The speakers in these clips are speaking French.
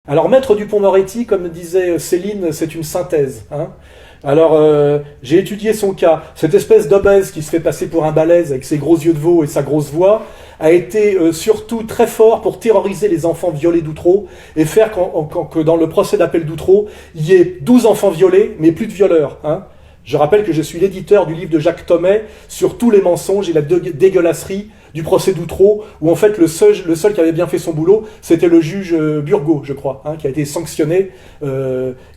Alors, Maître Dupond-Moretti, comme disait Céline, c'est une synthèse. Hein. Alors, j'ai étudié son cas. Cette espèce d'obèse qui se fait passer pour un balèze avec ses gros yeux de veau et sa grosse voix a été surtout très fort pour terroriser les enfants violés d'Outreau et faire que dans le procès d'appel d'Outreau, il y ait 12 enfants violés, mais plus de violeurs. Hein. Je rappelle que je suis l'éditeur du livre de Jacques Thomet sur tous les mensonges et la dégueulasserie du procès d'Outreau, où en fait le seul qui avait bien fait son boulot, c'était le juge Burgot, je crois, hein, qui a été sanctionné,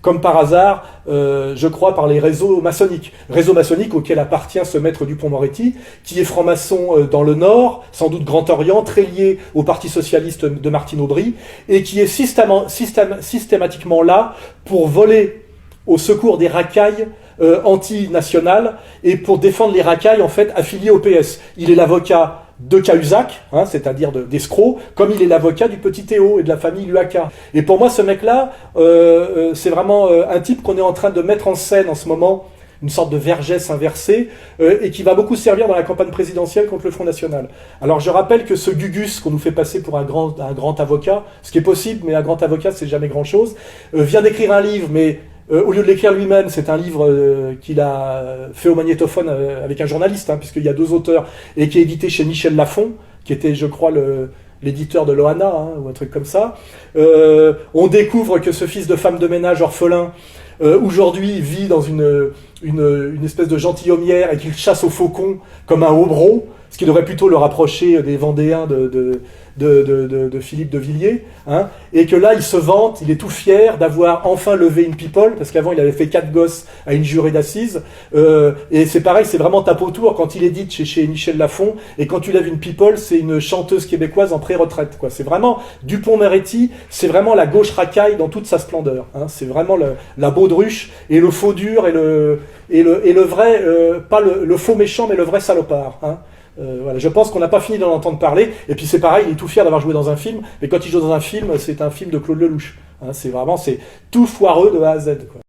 comme par hasard, je crois, par les réseaux maçonniques. Réseau maçonnique auquel appartient ce Maître Dupond-Moretti, qui est franc-maçon dans le Nord, sans doute Grand Orient, très lié au Parti Socialiste de Martine Aubry, et qui est systématiquement là pour voler au secours des racailles anti-nationales et pour défendre les racailles en fait affiliés au PS. Il est l'avocat de Cahuzac, hein, c'est-à-dire d'escrocs, comme il est l'avocat du petit Théo et de la famille Luaca. Et pour moi, ce mec-là, c'est vraiment un type qu'on est en train de mettre en scène en ce moment, une sorte de Vergès inversée, et qui va beaucoup servir dans la campagne présidentielle contre le Front National. Alors je rappelle que ce Gugus, qu'on nous fait passer pour un grand avocat, ce qui est possible, mais un grand avocat, c'est jamais grand-chose, vient d'écrire un livre, mais au lieu de l'écrire lui-même, c'est un livre qu'il a fait au magnétophone avec un journaliste, hein, puisqu'il y a 2 auteurs, et qui est édité chez Michel Lafon, qui était, je crois, l'éditeur de Loana, hein, ou un truc comme ça. On découvre que ce fils de femme de ménage orphelin, aujourd'hui, vit dans une espèce de gentilhommière et qu'il chasse aux faucons comme un hobereau, ce qui devrait plutôt le rapprocher des Vendéens de Philippe de Villiers, hein, et que là, il se vante, il est tout fier d'avoir enfin levé une people, parce qu'avant, il avait fait 4 gosses à une jurée d'assises, et c'est pareil, c'est vraiment tape autour quand il édite chez Michel Lafon, et quand tu lèves une people, c'est une chanteuse québécoise en pré-retraite, quoi. C'est vraiment Dupond-Moretti, c'est vraiment la gauche racaille dans toute sa splendeur, hein. C'est vraiment la baudruche, et le faux dur, et le vrai, pas le faux méchant, mais le vrai salopard, hein. Voilà, je pense qu'on n'a pas fini d'en entendre parler, et puis c'est pareil, il est tout fier d'avoir joué dans un film, mais quand il joue dans un film, c'est un film de Claude Lelouch, hein, c'est tout foireux de A à Z, quoi.